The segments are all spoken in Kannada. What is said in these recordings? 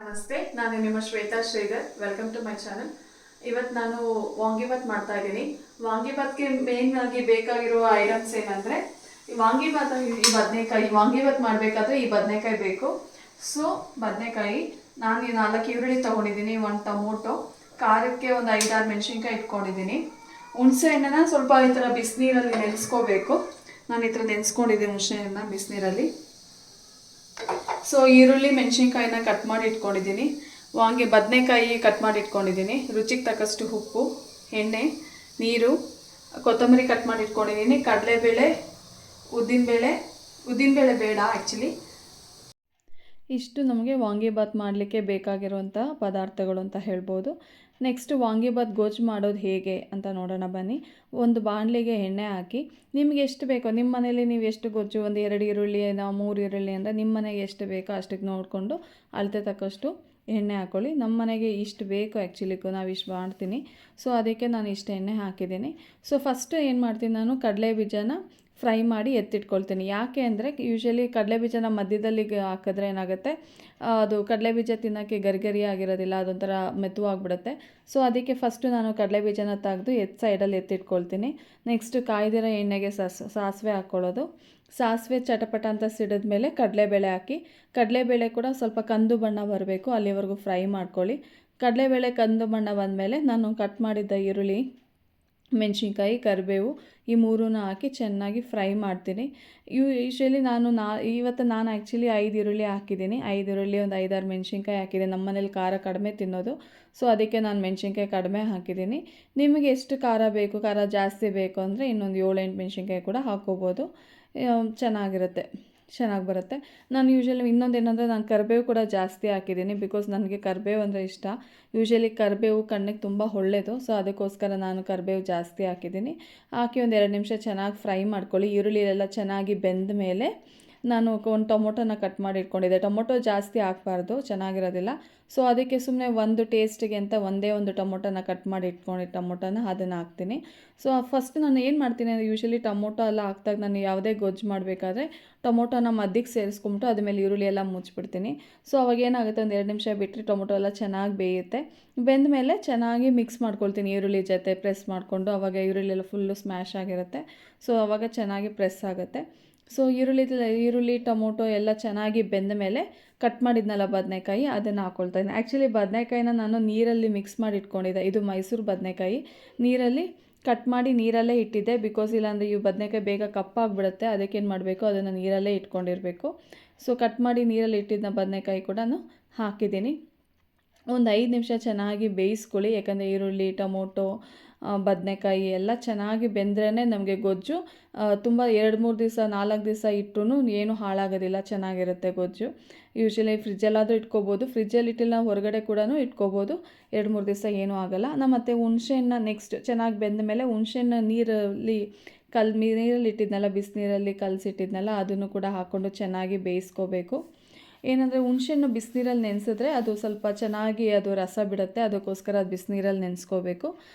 ನಮಸ್ತೆ, ನಾನು ನಿಮ್ಮ Shweta Sridhar. Welcome to my channel. ಇವತ್ತು ನಾನು ವಾಂಗಿಬಾತ್ ಮಾಡ್ತಾ ಇದ್ದೀನಿ. ವಾಂಗಿಬಾತ್ಗೆ ಮೇನ್ ಆಗಿ ಬೇಕಾಗಿರುವ ಐಟಮ್ಸ್ ಏನಂದರೆ ವಾಂಗಿಬಾತ್, ಈ ಬದನೆಕಾಯಿ ವಾಂಗಿಬಾತ್ ಮಾಡಬೇಕಾದ್ರೆ ಈ ಬದನೆಕಾಯಿ ಬೇಕು. ಸೊ ಬದನೆಕಾಯಿ ನಾನು 4 ಈರುಳ್ಳಿ ತೊಗೊಂಡಿದ್ದೀನಿ, 1 ಟೊಮೊಟೊ, ಖಾರಕ್ಕೆ ಒಂದು 5-6 ಮೆಣಸಿನ್ಕಾಯಿ ಇಟ್ಕೊಂಡಿದ್ದೀನಿ. ಹುಣಸೆ ಹಣ್ಣನ್ನ ಸ್ವಲ್ಪ ಈ ಥರ ಬಿಸಿನೀರಲ್ಲಿ ನೆನೆಸ್ಕೋಬೇಕು. ನಾನು ಈ ಥರ ನೆನೆಸ್ಕೊಂಡಿದ್ದೀನಿ ಹುಣಸೆ ಹಣ್ಣನ್ನ ಬಿಸಿನೀರಲ್ಲಿ. ಸೊ ಈರುಳ್ಳಿ ಮೆಣಸಿನ್ಕಾಯಿನ ಕಟ್ ಮಾಡಿ ಇಟ್ಕೊಂಡಿದ್ದೀನಿ, ಬದನೆಕಾಯಿ ಕಟ್ ಮಾಡಿ ಇಟ್ಕೊಂಡಿದ್ದೀನಿ, ರುಚಿಗೆ ತಕ್ಕಷ್ಟು ಉಪ್ಪು, ಎಣ್ಣೆ, ನೀರು, ಕೊತ್ತಂಬರಿ ಕಟ್ ಮಾಡಿ ಇಟ್ಕೊಂಡಿದ್ದೀನಿ, ಕಡಲೆಬೇಳೆ, ಉದ್ದಿನಬೇಳೆ ಬೇಡ ಆ್ಯಕ್ಚುಲಿ. ಇಷ್ಟು ನಮಗೆ ವಾಂಗಿಬಾತ್ ಮಾಡಲಿಕ್ಕೆ ಬೇಕಾಗಿರುವಂಥ ಪದಾರ್ಥಗಳು ಅಂತ ಹೇಳ್ಬೋದು. ನೆಕ್ಸ್ಟ್ ವಾಂಗಿಬಾತ್ ಗೊಜ್ಜು ಮಾಡೋದು ಹೇಗೆ ಅಂತ ನೋಡೋಣ ಬನ್ನಿ. ಒಂದು ಬಾಣಲೆಗೆ ಎಣ್ಣೆ ಹಾಕಿ, ನಿಮಗೆ ಎಷ್ಟು ಬೇಕೋ, ನಿಮ್ಮ ಮನೇಲಿ ನೀವು ಎಷ್ಟು ಗೊಜ್ಜು, ಒಂದು 2 ಈರುಳ್ಳಿ 3 ಈರುಳ್ಳಿ ಅಂದರೆ ನಿಮ್ಮ ಮನೆಗೆ ಎಷ್ಟು ಬೇಕೋ ಅಷ್ಟಕ್ಕೆ ನೋಡಿಕೊಂಡು ಅಳತೆ ತಕ್ಕಷ್ಟು ಎಣ್ಣೆ ಹಾಕ್ಕೊಳ್ಳಿ. ನಮ್ಮ ಮನೆಗೆ ಇಷ್ಟು ಬೇಕು ಆ್ಯಕ್ಚುಲಿ, ನಾವು ಇಷ್ಟು ಮಾಡ್ತೀನಿ. ಸೊ ಅದಕ್ಕೆ ನಾನು ಇಷ್ಟು ಎಣ್ಣೆ ಹಾಕಿದ್ದೀನಿ. ಸೊ ಫಸ್ಟು ಏನು ಮಾಡ್ತೀನಿ, ನಾನು ಕಡಲೆ ಬೀಜನ ಫ್ರೈ ಮಾಡಿ ಎತ್ತಿಟ್ಕೊಳ್ತೀನಿ. ಯಾಕೆ ಅಂದರೆ ಯೂಶ್ವಲಿ ಕಡಲೆ ಬೀಜನ ಮಧ್ಯದಲ್ಲಿ ಹಾಕಿದ್ರೆ ಏನಾಗುತ್ತೆ, ಅದು ಕಡಲೆ ಬೀಜ ತಿನ್ನೋಕ್ಕೆ ಗರಿ ಆಗಿರೋದಿಲ್ಲ, ಅದೊಂಥರ ಮೆತ್ತುವಾಗಿಬಿಡುತ್ತೆ. ಸೊ ಅದಕ್ಕೆ ಫಸ್ಟು ನಾನು ಕಡಲೆ ಬೀಜನ ತೆಗೆದು ಸೈಡಲ್ಲಿ ಎತ್ತಿಟ್ಕೊಳ್ತೀನಿ. ನೆಕ್ಸ್ಟು ಕಾಯ್ದಿರೋ ಎಣ್ಣೆಗೆ ಸಾಸಿವೆ ಹಾಕ್ಕೊಳ್ಳೋದು. ಸಾಸಿವೆ ಚಟಪಟ ಅಂತ ಸಿಡಿದ ಮೇಲೆ ಕಡಲೆಬೇಳೆ ಹಾಕಿ, ಕಡಲೆಬೇಳೆ ಕೂಡ ಸ್ವಲ್ಪ ಕಂದು ಬಣ್ಣ ಬರಬೇಕು, ಅಲ್ಲಿವರೆಗೂ ಫ್ರೈ ಮಾಡ್ಕೊಳ್ಳಿ. ಕಡಲೆಬೇಳೆ ಕಂದು ಬಣ್ಣ ಬಂದಮೇಲೆ ನಾನು ಕಟ್ ಮಾಡಿದ್ದ ಈರುಳ್ಳಿ, ಮೆಣಸಿನ್ಕಾಯಿ, ಕರಿಬೇವು ಈ ಮೂರನ್ನ ಹಾಕಿ ಚೆನ್ನಾಗಿ ಫ್ರೈ ಮಾಡ್ತೀನಿ. ಯೂಶ್ವಲಿ ಇವತ್ತು ನಾನು ಆ್ಯಕ್ಚುಲಿ 5 ಈರುಳ್ಳಿ ಹಾಕಿದ್ದೀನಿ. 5 ಈರುಳ್ಳಿ, ಒಂದು 5-6 ಮೆಣಸಿನ್ಕಾಯಿ ಹಾಕಿದ್ದೀನಿ. ನಮ್ಮ ಮನೇಲಿ ಖಾರ ಕಡಿಮೆ ತಿನ್ನೋದು, ಸೊ ಅದಕ್ಕೆ ನಾನು ಮೆಣಸಿನ್ಕಾಯಿ ಕಡಿಮೆ ಹಾಕಿದ್ದೀನಿ. ನಿಮಗೆ ಎಷ್ಟು ಖಾರ ಬೇಕು, ಖಾರ ಜಾಸ್ತಿ ಬೇಕು ಅಂದರೆ ಇನ್ನೊಂದು 7-8 ಮೆಣಸಿನ್ಕಾಯಿ ಕೂಡ ಹಾಕ್ಕೋಬೋದು, ಚೆನ್ನಾಗಿ ಬರುತ್ತೆ. ನಾನು ಯೂಶ್ವಲಿ ಇನ್ನೊಂದೇನೆಂದರೆ ನಾನು ಕರಿಬೇವು ಕೂಡ ಜಾಸ್ತಿ ಹಾಕಿದ್ದೀನಿ, ಬಿಕಾಸ್ ನನಗೆ ಕರಿಬೇವು ಅಂದರೆ ಇಷ್ಟ. ಯೂಶ್ವಲಿ ಕರಿಬೇವು ಕಣ್ಣಿಗೆ ತುಂಬ ಒಳ್ಳೆಯದು, ಸೊ ಅದಕ್ಕೋಸ್ಕರ ನಾನು ಕರಿಬೇವು ಜಾಸ್ತಿ ಹಾಕಿದ್ದೀನಿ. ಹಾಕಿ ಒಂದು 2 ನಿಮಿಷ ಚೆನ್ನಾಗಿ ಫ್ರೈ ಮಾಡ್ಕೊಳ್ಳಿ. ಈರುಳ್ಳಿ ಎಲ್ಲ ಚೆನ್ನಾಗಿ ಬೆಂದ ಮೇಲೆ ನಾನು ಒಂದು ಟೊಮೊಟೊನ ಕಟ್ ಮಾಡಿ ಇಟ್ಕೊಂಡಿದ್ದೆ. ಟೊಮೊಟೊ ಜಾಸ್ತಿ ಹಾಕಬಾರ್ದು, ಚೆನ್ನಾಗಿರೋದಿಲ್ಲ. ಸೊ ಅದಕ್ಕೆ ಸುಮ್ಮನೆ ಒಂದು ಟೇಸ್ಟಿಗೆ ಅಂತ ಒಂದೇ ಒಂದು ಟೊಮೊಟೊನ ಕಟ್ ಮಾಡಿ ಟೊಮೊಟೊನ ಅದನ್ನು ಹಾಕ್ತೀನಿ. ಸೊ ಫಸ್ಟ್ ನಾನು ಏನು ಮಾಡ್ತೀನಿ ಅಂದರೆ, ಯೂಶ್ವಲಿ ಟೊಮೊಟೊ ಎಲ್ಲ ಹಾಕ್ದಾಗ ನಾನು ಯಾವುದೇ ಗೊಜ್ಜು ಮಾಡಬೇಕಾದ್ರೆ ಟೊಮೊಟೊನ ಮಧ್ಯಕ್ಕೆ ಸೇರಿಸ್ಕೊಂಬಿಟ್ಟು ಅದ್ರ ಮೇಲೆ ಈರುಳ್ಳಿ ಎಲ್ಲ ಮುಚ್ಚಿಬಿಡ್ತೀನಿ. ಸೊ ಅವಾಗ ಏನಾಗುತ್ತೆ, ಒಂದು 2 ನಿಮಿಷ ಬಿಟ್ಟರೆ ಟೊಮೊಟೊ ಎಲ್ಲ ಚೆನ್ನಾಗಿ ಬೇಯುತ್ತೆ. ಬೆಂದ ಮೇಲೆ ಚೆನ್ನಾಗಿ ಮಿಕ್ಸ್ ಮಾಡ್ಕೊಳ್ತೀನಿ ಈರುಳ್ಳಿ ಜೊತೆ, ಪ್ರೆಸ್ ಮಾಡಿಕೊಂಡು. ಆವಾಗ ಈರುಳ್ಳಿ ಎಲ್ಲ ಫುಲ್ಲು ಸ್ಮ್ಯಾಶ್ ಆಗಿರುತ್ತೆ, ಸೊ ಆವಾಗ ಚೆನ್ನಾಗಿ ಪ್ರೆಸ್ ಆಗುತ್ತೆ. ಸೊ ಈರುಳ್ಳಿ ಟೊಮೊಟೊ ಎಲ್ಲ ಚೆನ್ನಾಗಿ ಬೆಂದ ಮೇಲೆ ಕಟ್ ಮಾಡಿದ್ನಲ್ಲ ಬದನೆಕಾಯಿ, ಅದನ್ನು ಹಾಕ್ಕೊಳ್ತಾಯಿದ್ದೀನಿ. ಆ್ಯಕ್ಚುಲಿ ಬದನೆಕಾಯಿನ ನಾನು ನೀರಲ್ಲಿ ಮಿಕ್ಸ್ ಮಾಡಿ ಇಟ್ಕೊಂಡಿದ್ದೆ. ಇದು ಮೈಸೂರು ಬದನೆಕಾಯಿ, ನೀರಲ್ಲಿ ಕಟ್ ಮಾಡಿ ನೀರಲ್ಲೇ ಇಟ್ಟಿದ್ದೆ, ಬಿಕಾಸ್ ಇಲ್ಲಾಂದರೆ ಈ ಬದನೆಕಾಯಿ ಬೇಗ ಕಪ್ಪಾಗಿಬಿಡುತ್ತೆ. ಅದಕ್ಕೇನು ಮಾಡಬೇಕು, ಅದನ್ನು ನೀರಲ್ಲೇ ಇಟ್ಕೊಂಡಿರಬೇಕು. ಸೊ ಕಟ್ ಮಾಡಿ ನೀರಲ್ಲಿ ಇಟ್ಟಿದ್ದ ಬದನೆಕಾಯಿ ಕೂಡ ಹಾಕಿದ್ದೀನಿ. ಒಂದು 5 ನಿಮಿಷ ಚೆನ್ನಾಗಿ ಬೇಯಿಸ್ಕೊಳ್ಳಿ, ಯಾಕಂದರೆ ಈರುಳ್ಳಿ ಟೊಮೊಟೊ ಬದನೆಕಾಯಿ ಎಲ್ಲ ಚೆನ್ನಾಗಿ ಬೆಂದ್ರೇ ನಮಗೆ ಗೊಜ್ಜು ತುಂಬ 2-3 ದಿವಸ 4 ದಿವಸ ಇಟ್ಟರೂ ಏನೂ ಹಾಳಾಗೋದಿಲ್ಲ, ಚೆನ್ನಾಗಿರುತ್ತೆ ಗೊಜ್ಜು. ಯೂಶ್ವಲಿ ಫ್ರಿಜ್ಜಲ್ಲಾದರೂ ಇಟ್ಕೋಬೋದು, ಫ್ರಿಜ್ಜಲ್ಲಿ ಇಟ್ಟಿಲ್ಲ ಹೊರಗಡೆ ಕೂಡ ಇಟ್ಕೋಬೋದು, 2-3 ದಿವಸ ಏನೂ ಆಗೋಲ್ಲ. ನಾನು ಮತ್ತು ಹುಣಸೆಹಣ್ಣ ನೆಕ್ಸ್ಟ್ ಚೆನ್ನಾಗಿ ಬೆಂದ ಮೇಲೆ ಹುಣಸೆಹಣ್ಣ ನೀರಲ್ಲಿ ಇಟ್ಟಿದ್ನಲ್ಲ, ಬಿಸಿನೀರಲ್ಲಿ ಕಲಸಿಟ್ಟಿದ್ನಲ್ಲ, ಅದನ್ನು ಕೂಡ ಹಾಕ್ಕೊಂಡು ಚೆನ್ನಾಗಿ ಬೇಯಿಸ್ಕೋಬೇಕು. ಏನಂದರೆ ಹುಣಸೆಹಣ್ಣು ಬಿಸಿನೀರಲ್ಲಿ ನೆನೆಸಿದ್ರೆ ಅದು ಸ್ವಲ್ಪ ಚೆನ್ನಾಗಿ ಅದು ರಸ ಬಿಡುತ್ತೆ, ಅದಕ್ಕೋಸ್ಕರ ಅದು ಬಿಸಿನೀರಲ್ಲಿ ನೆನೆಸ್ಕೋಬೇಕು.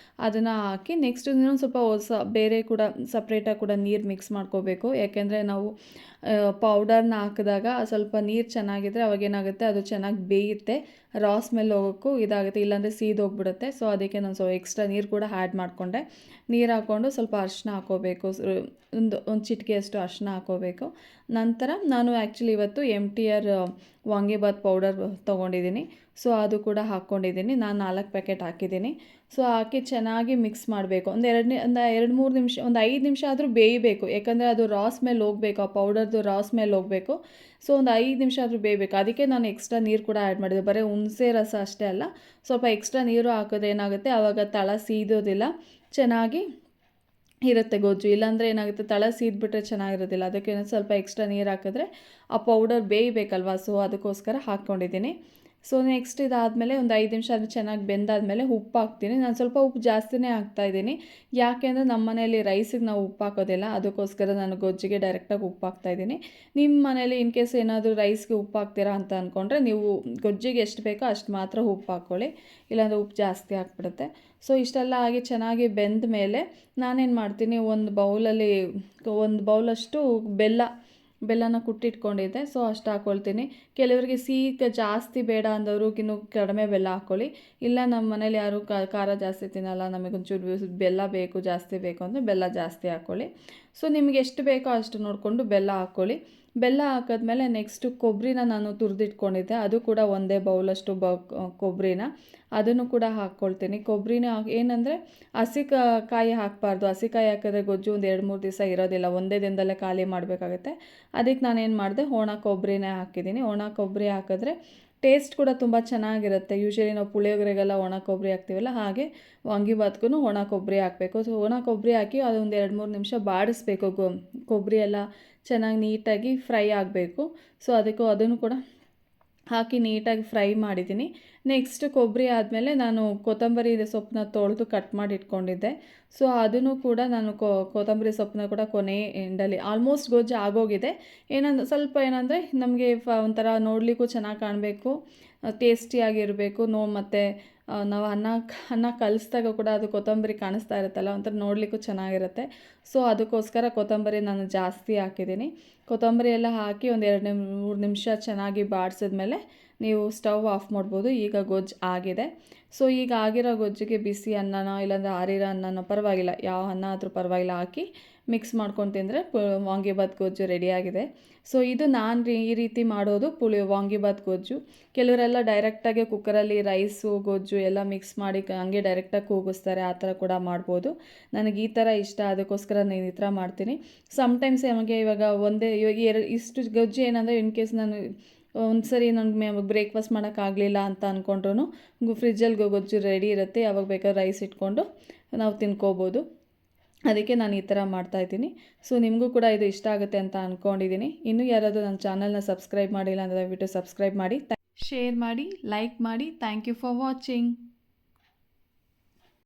ಅದನ್ನು ಹಾಕಿ ನೆಕ್ಸ್ಟ್ ಇನ್ನೊಂದು ಸ್ವಲ್ಪ ಬೇರೆ ಕೂಡ ಸಪ್ರೇಟಾಗಿ ಕೂಡ ನೀರು ಮಿಕ್ಸ್ ಮಾಡ್ಕೋಬೇಕು. ಯಾಕೆಂದರೆ ನಾವು ಪೌಡರ್ನ ಹಾಕಿದಾಗ ಸ್ವಲ್ಪ ನೀರು ಚೆನ್ನಾಗಿದ್ದರೆ ಅವಾಗೇನಾಗುತ್ತೆ, ಅದು ಚೆನ್ನಾಗಿ ಬೇಯುತ್ತೆ, ರಾ ಸ್ಮೆಲ್ ಹೋಗೋಕ್ಕೂ ಇದಾಗುತ್ತೆ, ಇಲ್ಲಾಂದರೆ ಸೀದೋಗ್ಬಿಡುತ್ತೆ. ಸೊ ಅದಕ್ಕೆ ನಾನು ಸ್ವಲ್ಪ ಎಕ್ಸ್ಟ್ರಾ ನೀರು ಕೂಡ ಆ್ಯಡ್ ಮಾಡಿಕೊಂಡೆ. ನೀರು ಹಾಕ್ಕೊಂಡು ಸ್ವಲ್ಪ ಅರಿಶಿನ ಹಾಕ್ಕೋಬೇಕು, ಒಂದು ಚಿಟಿಕೆಯಷ್ಟು ಅರಿಶಿನ ಹಾಕ್ಕೋಬೇಕು. ನಂತರ ನಾನು ಆ್ಯಕ್ಚುಲಿ ಇವತ್ತು MTR ವಾಂಗಿಬಾತ್ ಪೌಡರ್ ತೊಗೊಂಡಿದ್ದೀನಿ, ಸೊ ಅದು ಕೂಡ ಹಾಕ್ಕೊಂಡಿದ್ದೀನಿ. ನಾನು 4 ಪ್ಯಾಕೆಟ್ ಹಾಕಿದ್ದೀನಿ. ಸೊ ಹಾಕಿ ಚೆನ್ನಾಗಿ ಮಿಕ್ಸ್ ಮಾಡಬೇಕು. ಒಂದು 2-3 ನಿಮಿಷ, ಒಂದು 5 ನಿಮಿಷ ಆದರೂ ಬೇಯಬೇಕು, ಯಾಕಂದರೆ ಅದು ರಾ ಸ್ಮೆಲ್ ಹೋಗಬೇಕು, ಆ ಪೌಡರ್ದು ರಾ ಸ್ಮೆಲ್ ಹೋಗಬೇಕು. ಸೊ ಒಂದು 5 ನಿಮಿಷ ಆದರೂ ಬೇಯಬೇಕು. ಅದಕ್ಕೆ ನಾನು ಎಕ್ಸ್ಟ್ರಾ ನೀರು ಕೂಡ ಆ್ಯಡ್ ಮಾಡಿದೆ. ಬರೀ ಹುಣಸೆ ರಸ ಅಷ್ಟೇ ಅಲ್ಲ, ಸ್ವಲ್ಪ ಎಕ್ಸ್ಟ್ರಾ ನೀರು ಹಾಕಿದ್ರೆ ಏನಾಗುತ್ತೆ, ಆವಾಗ ತಳ ಸೀದೋದಿಲ್ಲ, ಚೆನ್ನಾಗಿ ಇರುತ್ತೆ ಗೊಜ್ಜು. ಇಲ್ಲಾಂದರೆ ಏನಾಗುತ್ತೆ, ತಳ ಸೀದ್ಬಿಟ್ರೆ ಚೆನ್ನಾಗಿರೋದಿಲ್ಲ. ಅದಕ್ಕೆ ಸ್ವಲ್ಪ ಎಕ್ಸ್ಟ್ರಾ ನೀರು ಹಾಕಿದ್ರೆ ಆ ಪೌಡರ್ ಬೇಯಬೇಕಲ್ವ, ಸೊ ಅದಕ್ಕೋಸ್ಕರ ಹಾಕ್ಕೊಂಡಿದ್ದೀನಿ. ಸೊ ನೆಕ್ಸ್ಟ್ ಇದಾದಮೇಲೆ ಒಂದು 5 ನಿಮಿಷ ಅದು ಚೆನ್ನಾಗಿ ಬೆಂದಾದಮೇಲೆ ಉಪ್ಪು ಹಾಕ್ತೀನಿ. ನಾನು ಸ್ವಲ್ಪ ಉಪ್ಪು ಜಾಸ್ತಿನೇ ಹಾಕ್ತಾಯಿದ್ದೀನಿ, ಯಾಕೆ ಅಂದರೆ ನಮ್ಮ ಮನೆಯಲ್ಲಿ ರೈಸಿಗೆ ನಾವು ಉಪ್ಪು ಹಾಕೋದಿಲ್ಲ, ಅದಕ್ಕೋಸ್ಕರ ನಾನು ಗೊಜ್ಜಿಗೆ ಡೈರೆಕ್ಟಾಗಿ ಉಪ್ಪು ಹಾಕ್ತಾಯಿದ್ದೀನಿ. ನಿಮ್ಮ ಮನೇಲಿ ಇನ್ ಕೇಸ್ ಏನಾದರೂ ರೈಸ್ಗೆ ಉಪ್ಪು ಹಾಕ್ತೀರಾ ಅಂತ ಅಂದ್ಕೊಂಡ್ರೆ ನೀವು ಗೊಜ್ಜಿಗೆ ಎಷ್ಟು ಬೇಕೋ ಅಷ್ಟು ಮಾತ್ರ ಉಪ್ಪು ಹಾಕ್ಕೊಳ್ಳಿ, ಇಲ್ಲಾಂದರೆ ಉಪ್ಪು ಜಾಸ್ತಿ ಹಾಕ್ಬಿಡುತ್ತೆ. ಸೊ ಇಷ್ಟೆಲ್ಲ ಆಗಿ ಚೆನ್ನಾಗಿ ಬೆಂದ ಮೇಲೆ ನಾನೇನು ಮಾಡ್ತೀನಿ, ಒಂದು ಬೌಲಷ್ಟು ಬೆಲ್ಲ ಬೆಲ್ಲನ ಕುಟ್ಟಿಟ್ಕೊಂಡಿದ್ದೆ, ಸೊ ಅಷ್ಟು ಹಾಕ್ಕೊಳ್ತೀನಿ. ಕೆಲವರಿಗೆ ಸಿಹಿ ಜಾಸ್ತಿ ಬೇಡ ಅಂದವರು ಇನ್ನು ಕಡಿಮೆ ಬೆಲ್ಲ ಹಾಕ್ಕೊಳ್ಳಿ. ಇಲ್ಲ ನಮ್ಮ ಮನೇಲಿ ಯಾರು ಖಾರ ಜಾಸ್ತಿ ತಿನ್ನಲ್ಲ, ನಮಗೊಂಚೂರು ಬೆಲ್ಲ ಬೇಕು, ಜಾಸ್ತಿ ಬೇಕು ಅಂದರೆ ಬೆಲ್ಲ ಜಾಸ್ತಿ ಹಾಕ್ಕೊಳ್ಳಿ. ಸೊ ನಿಮಗೆ ಎಷ್ಟು ಬೇಕೋ ಅಷ್ಟು ನೋಡಿಕೊಂಡು ಬೆಲ್ಲ ಹಾಕ್ಕೊಳ್ಳಿ. ಬೆಲ್ಲ ಹಾಕಿದ್ಮೇಲೆ ನೆಕ್ಸ್ಟು ಕೊಬ್ಬರಿನ ನಾನು ತುರಿದಿಟ್ಕೊಂಡಿದ್ದೆ, ಅದು ಕೂಡ ಒಂದೇ ಬೌಲಷ್ಟು ಕೊಬ್ಬರಿನ ಅದನ್ನು ಕೂಡ ಹಾಕ್ಕೊಳ್ತೀನಿ. ಕೊಬ್ಬರಿನ ಏನಂದರೆ ಕಾಯಿ ಹಾಕಬಾರ್ದು. ಹಸಿಕಾಯಿ ಹಾಕಿದ್ರೆ ಗೊಜ್ಜು ಒಂದು 2-3 ದಿವಸ ಇರೋದಿಲ್ಲ, ಒಂದೇ ದಿನದಲ್ಲೇ ಖಾಲಿ ಮಾಡಬೇಕಾಗುತ್ತೆ. ಅದಕ್ಕೆ ನಾನೇನು ಮಾಡಿದೆ, ಒಣ ಕೊಬ್ಬರಿನೇ ಹಾಕಿದ್ದೀನಿ. ಒಣ ಕೊಬ್ಬರಿ ಹಾಕಿದ್ರೆ ಟೇಸ್ಟ್ ಕೂಡ ತುಂಬ ಚೆನ್ನಾಗಿರುತ್ತೆ. ಯೂಶ್ವಲಿ ನಾವು ಪುಳಿಯೋಗರೆಗೆಲ್ಲ ಒಣ ಕೊಬ್ಬರಿ ಹಾಕ್ತೀವಲ್ಲ, ಹಾಗೆ ವಾಂಗಿಬಾತ್ಗೂ ಒಣ ಕೊಬ್ಬರಿ ಹಾಕಬೇಕು. ಸೊ ಒಣ ಕೊಬ್ಬರಿ ಹಾಕಿ ಅದೊಂದು 2-3 ನಿಮಿಷ ಬಾಡಿಸ್ಬೇಕು. ಕೊಬ್ಬರಿ ಎಲ್ಲ ಚೆನ್ನಾಗಿ ನೀಟಾಗಿ ಫ್ರೈ ಆಗಬೇಕು. ಸೊ ಅದನ್ನು ಕೂಡ ಹಾಕಿ ನೀಟಾಗಿ ಫ್ರೈ ಮಾಡಿದ್ದೀನಿ. ನೆಕ್ಸ್ಟ್ ಕೊಬ್ಬರಿ ಆದಮೇಲೆ ನಾನು ಕೊತ್ತಂಬರಿ ಸೊಪ್ಪನ್ನ ತೊಳೆದು ಕಟ್ ಮಾಡಿ ಇಟ್ಕೊಂಡಿದ್ದೆ. ಸೊ ಅದನ್ನು ಕೂಡ ನಾನು ಕೊತ್ತಂಬರಿ ಸೊಪ್ಪನ್ನ ಕೂಡ ಕೊನೆ ಎಂಡಲ್ಲಿ ಆಲ್ಮೋಸ್ಟ್ ಗೊಜ್ಜು ಆಗೋಗಿದೆ. ಸ್ವಲ್ಪ ಏನಂದರೆ ನಮಗೆ ಒಂಥರ ನೋಡಲಿಕ್ಕೂ ಚೆನ್ನಾಗಿ ಕಾಣಬೇಕು, ಟೇಸ್ಟಿಯಾಗಿರಬೇಕು. ಮತ್ತು ನಾವು ಅನ್ನ ಕಲಿಸಿದಾಗ ಕೂಡ ಅದು ಕೊತ್ತಂಬರಿ ಕಾಣಿಸ್ತಾ ಇರುತ್ತಲ್ಲ, ಒಂಥರ ನೋಡಲಿಕ್ಕೂ ಚೆನ್ನಾಗಿರುತ್ತೆ. ಸೊ ಅದಕ್ಕೋಸ್ಕರ ಕೊತ್ತಂಬರಿ ನಾನು ಜಾಸ್ತಿ ಹಾಕಿದ್ದೀನಿ. ಕೊತ್ತಂಬರಿ ಎಲ್ಲ ಹಾಕಿ ಒಂದು 2-3 ನಿಮಿಷ ಚೆನ್ನಾಗಿ ಬಾಡಿಸಿದ್ಮೇಲೆ ನೀವು ಸ್ಟವ್ ಆಫ್ ಮಾಡ್ಬೋದು. ಈಗ ಗೊಜ್ಜು ಆಗಿದೆ. ಸೊ ಈಗ ಆಗಿರೋ ಗೊಜ್ಜಿಗೆ ಬಿಸಿ ಅನ್ನನೋ ಇಲ್ಲಾಂದರೆ ಆರಿರೋ ಅನ್ನನೋ ಪರವಾಗಿಲ್ಲ, ಯಾವ ಅನ್ನ ಆದರೂ ಪರವಾಗಿಲ್ಲ ಹಾಕಿ ಮಿಕ್ಸ್ ಮಾಡ್ಕೊಂಡು ತಿಂದರೆ ವಾಂಗಿಬಾತ್ ಗೊಜ್ಜು ರೆಡಿಯಾಗಿದೆ. ಸೊ ಇದು ನಾನು ಈ ರೀತಿ ಮಾಡೋದು ವಾಂಗಿಬಾತ್ ಗೊಜ್ಜು. ಕೆಲವರೆಲ್ಲ ಡೈರೆಕ್ಟಾಗಿ ಕುಕ್ಕರಲ್ಲಿ ರೈಸು ಗೊಜ್ಜು ಎಲ್ಲ ಮಿಕ್ಸ್ ಮಾಡಿ ಹಂಗೆ ಡೈರೆಕ್ಟಾಗಿ ಕೂಗಿಸ್ತಾರೆ, ಆ ಥರ ಕೂಡ ಮಾಡ್ಬೋದು. ನನಗೆ ಈ ಥರ ಇಷ್ಟ, ಅದಕ್ಕೋಸ್ಕರ ನಾನು ಈ ಥರ ಮಾಡ್ತೀನಿ. ಸಮ್ಟೈಮ್ಸ್ ನಮಗೆ ಇವಾಗ ಇಷ್ಟು ಗೊಜ್ಜು ಏನಂದರೆ ಇನ್ ಕೇಸ್ ನಾನು ಒಂದು ಸರಿ ನನಗೆ ಬ್ರೇಕ್ಫಾಸ್ಟ್ ಮಾಡೋಕ್ಕಾಗಲಿಲ್ಲ ಅಂತ ಅಂದ್ಕೊಂಡ್ರು ಫ್ರಿಜ್ಜಲ್ಲಿ ಗೊಜ್ಜು ರೆಡಿ ಇರುತ್ತೆ, ಯಾವಾಗ ಬೇಕಾದ್ರೆ ರೈಸ್ ಇಟ್ಕೊಂಡು ನಾವು ತಿನ್ಕೋಬೋದು. ಅದಕ್ಕೆ ನಾನು ಈ ಥರ ಮಾಡ್ತಾಯಿದ್ದೀನಿ. ಸೊ ನಿಮಗೂ ಕೂಡ ಇದು ಇಷ್ಟ ಆಗುತ್ತೆ ಅಂತ ಅಂದ್ಕೊಂಡಿದ್ದೀನಿ. ಇನ್ನೂ ಯಾರಾದರೂ ನನ್ನ ಚಾನಲ್ನ ಸಬ್ಸ್ಕ್ರೈಬ್ ಮಾಡಿಲ್ಲ ಅಂದರೆ ದಯವಿಟ್ಟು ಸಬ್ಸ್ಕ್ರೈಬ್ ಮಾಡಿ, ಶೇರ್ ಮಾಡಿ, ಲೈಕ್ ಮಾಡಿ. Thank you for watching.